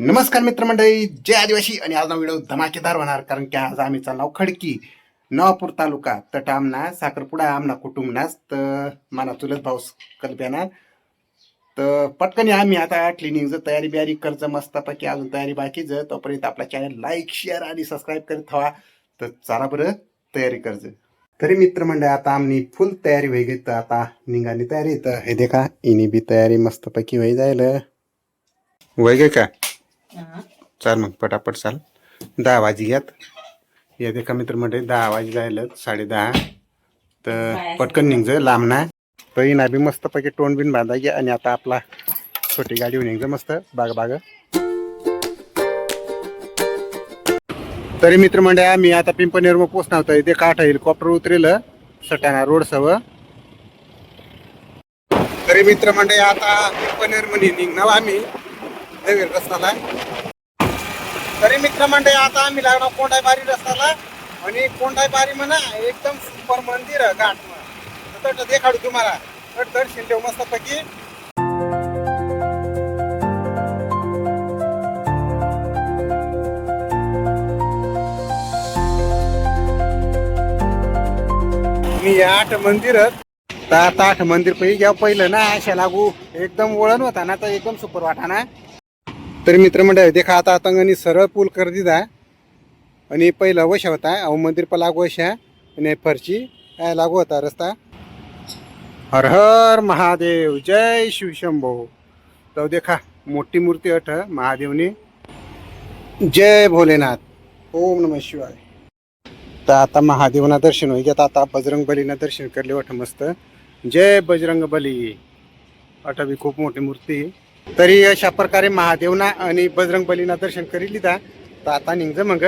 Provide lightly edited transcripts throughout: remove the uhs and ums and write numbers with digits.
नमस्कार मित्रमंडळी, जय आदिवासी. आणि आज ना व्हिडिओ धमाकेदार होणार, कारण की आज आम्ही चाललो खडकी नवापूर तालुका तट आमना साखरपुडा आमना कुटुंबनाच तर मला चुलत भाऊ कल्प्याना. तर पटकन आम्ही आता क्लिनिंग तयारी बियारी करचं मस्तपैकी, अजून तयारी बाकीच. तोपर्यंत आपला चॅनल लाईक शेअर आणि सबस्क्राईब करीत हवा. तर चला बरं तयारी करज. तरी मित्रमंडळ आता आम्ही फुल तयारी होई घेत, आता निघाली तयारी. तर हे देखा इनी बी तयारी मस्तपैकी होई जायला वय गे का. चाल मग पटापट चाल. 10 वाजी घ्यात. या देखा मित्रमंडळी 10 वाजी जायला 10:30. तर पटकन निघज लांब ना. तर ही ना बी मस्तपैकी तोंड बिन बांधा घ्या. आणि आता आपला छोटी गाडी निघज मस्त बाग बाग. तरी मित्रमंडळ मी आता पिंपनेर मग पोचणार होतो. इथे काठ हेलिकॉप्टर उतरेल सटाणा रोड सव. तरी मित्रमंडळ आता पिंपनेर मध्ये निघणार आम्ही रस्त्याला. तरी मित्रमंडळी आता आम्ही लागणार कोंडाईबारी रस्त्याला. आणि कोंडाईबारी म्हणा एकदम सुपर मंदिर घाट म्हणा देखाडू तुम्हाला. तर दर्शन ठेव मस्तपैकी. मी 8 मंदिर तर आता 8 मंदिर पहिली घ्या. पहिलं ना अशा लागू एकदम वळण होता ना, तर एकदम सुपर वाटा ना. तरी मित्रमंडळ देखा आता तंगणी सरळ पूल कर दिदा. आणि पहिला वशा होता अहो मंदिर पर लागू वशा. आणि फरची लागू होता रस्ता. हर हर महादेव, जय शिवशंभो. तो देखा मोठी मूर्ती अठ महादेवनी. जय भोलेनाथ, ओम नमः शिवाय. तर आता महादेवना दर्शन होई घेत. आता बजरंग बलीना दर्शन करले वाट मस्त. जय बजरंग बली. अठ बी खूप मोठी मूर्ती. तरी अशा प्रकारे महादेवना आणि बजरंग बलीना दर्शन करी लिदा. तर आता निघज मग.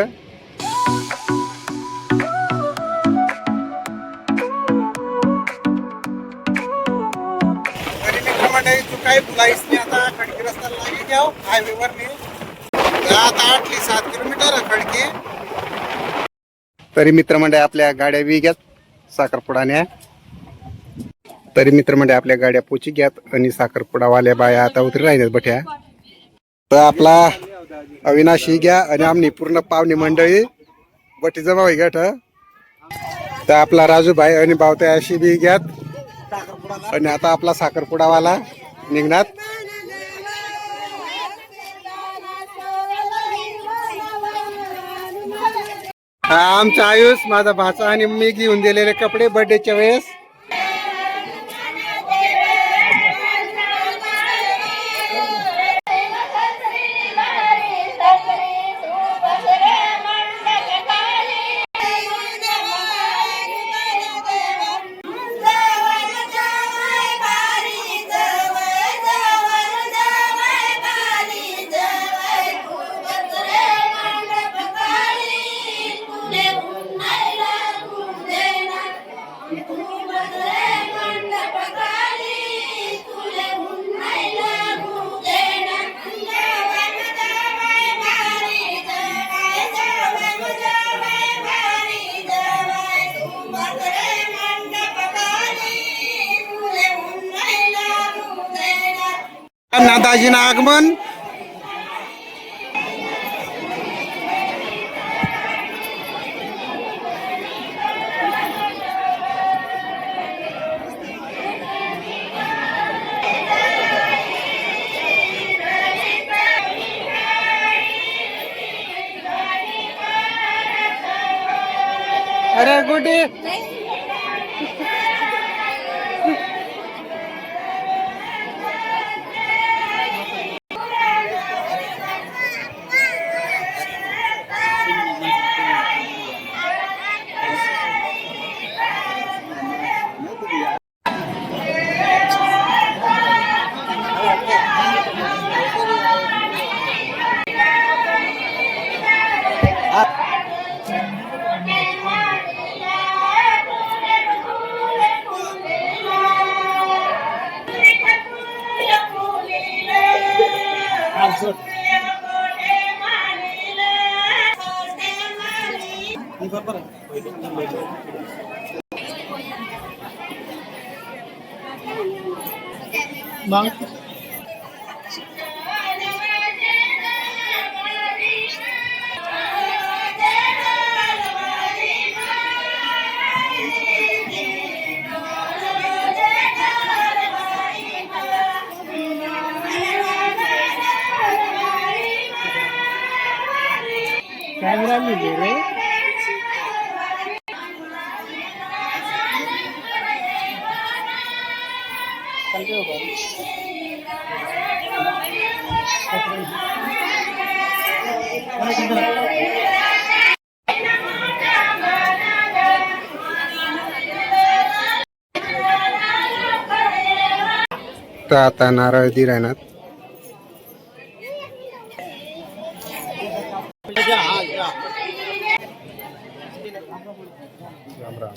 तरी मित्रमंडळी तू काय बुलाईस नाही आता खडकी रस्त्याला लागे घ्या हायवेवर मी. आता 8-7 किलोमीटर खडकी. तरी मित्रमंडळ आपल्या गाड्या बी घ्यात साखरपुडाने. तरी मित्रमंडळ आपल्या गाड्या पोची घ्यात. आणि साखरपुडावाल्या बाया आता उतरी राहिल्यात बठ्या. तर आपला अविनाशी घ्या आणि आमनी पूर्ण पावणी मंडळी बटी जमा होई घ्याट. तर आपला राजूभाई आणि बावत्या अशी बी घ्यात. आणि आता आपला साखरपुडावाला निघणार. हा आमचा आयुष, माझा भाचा आणि मी घेऊन दिलेले कपडे बर्थडेच्या वेळेस. नादाजीनं आगमन. अरे गुडी तर आता नारळ दी राहणार. राम राम.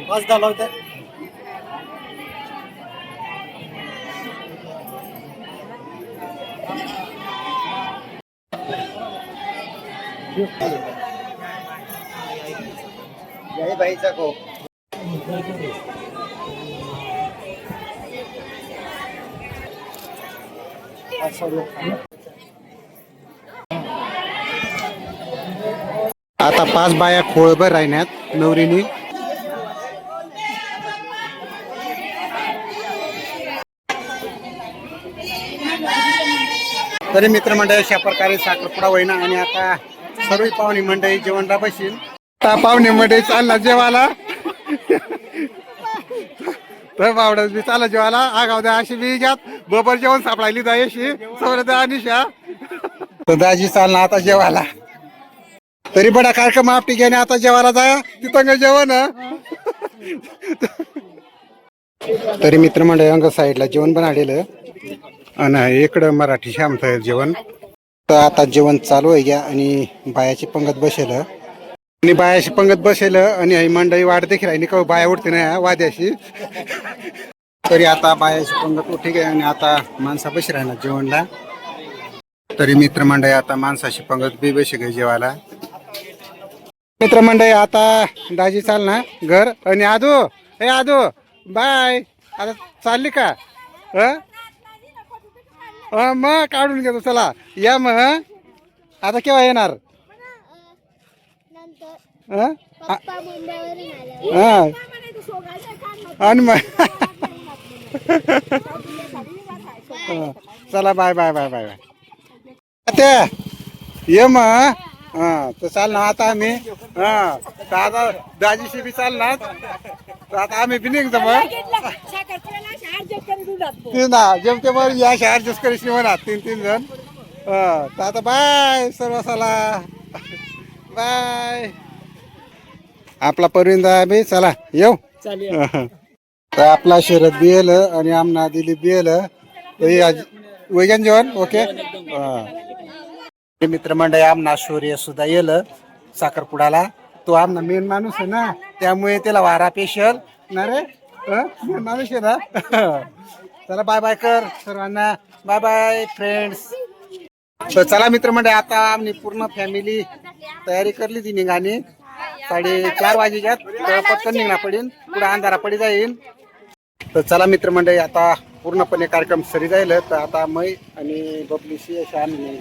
बस झालं होतं. जय भाईचा को आता 5 बाया खोळभर राहण्यात नवरीनी. तरी मित्रमंडळी अशा प्रकारे साखरपुडा होईना आणि आता सर्व पाहुणी मंडळी जेवणला बसील. पाहुणे मंडळी चालला जेवायला. तर बावडच बी चालला जेवायला. आगाव द्या अशी बी जात बरोबर जेवण सापडायली जायशी सौर अनिशा. तर दाजी चालना आता जेवायला. तरी बडा कार्यक्रम आपटी घेणे आता जेवायला जाया तिथं जेवण. तरी मित्रमंडळी अंग साईडला जेवण बनवलेलं आणि इकडं मराठी श्यामचं जेवण. तर आता जेवण चालू आहे घ्या आणि बायाची पंगत बसेल आणि बायाशी पंगत बसेल आणि ही मंडळी वाट देखील आहे का बाया उठते नाही वाद्याशी. तरी आता बायाची पंगत उठी गे आणि आता माणसा बशी राहणार जेवणला. तरी मित्रमंडळी आता माणसाशी पंगत बी बशी गे जेवायला. मित्रमंडळी आता दाजी चाल ना घर आणि आदू हे आदू बाय आता चालली का? मग काढून घेतो चला या मग. आता केव्हा येणार? आणि मग चला bye bye bye bye bye. ते ये मग. तर चाल ना आता आम्ही आता दाजीशी बी चालणार. तर आता आम्ही बी निघतो मग ना जेमते मग या ऍडजस्ट करीस म्हणा 3 जण. तर आता बाय सर्व चला बाय. आपला परिंदा बी चला येऊ. तर आपला शरद बी येलं आणि आमना दिलीप बी येलं. वैजन जेवण ओके. मित्रमंडळी आमना शौर्य सुद्धा येलं साखरपुडाला. तो आमना मेन माणूस आहे ना त्यामुळे त्याला वारा पेशल ना रे. माणूस आहे ना. चला बाय बाय कर सर्वांना. Bye bye friends. तर चला मित्रमंडळी आता आम्ही पूर्ण फॅमिली तयारी करली ती निघाणी 4:30 वाजेच्यात तर पटकन निघणार पडेल पुढे अंधारा पडी जाईल. तर चला मित्रमंडळी आता पूर्णपणे कार्यक्रम सरी जाईल. तर आता मै आणि बबलीशी अशा आम्ही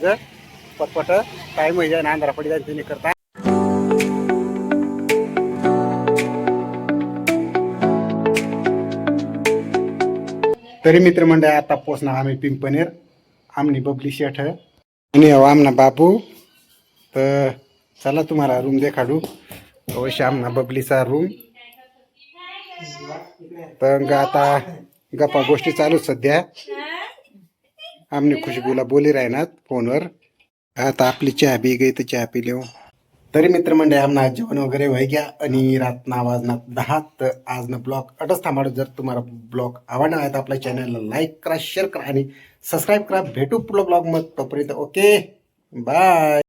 पटपट टाईम होई जाईल अंधारा पडी जाईल तिने करता. तरी मित्रमंडळ आता पोचणार आम्ही पिंपनेर. आमनी बबली शेठ आणि आमना बाबू. तर चला तुम्हाला रूम देखाडू. अवश्य आमना बबलीचा रूम. तर आता गप्पा गोष्टी चालू सध्या. आमने खुशबूला बोली राहणार फोनवर. आता आपली चहा बी गई तर चहा पी लिहू. तरी मित्रमंडळी आमना जेवण वगैरे व्हाय गया आणि रातना वाजना 10. तर आज ब्लॉग अटच थांबाडू. जर तुम्हाला ब्लॉग आवडणार आहे तर आपल्या चॅनलला लाईक करा, शेअर करा आणि सबस्क्राईब करा. भेटू पुढल्या ब्लॉग मध्ये. तोपर्यंत ओके बाय.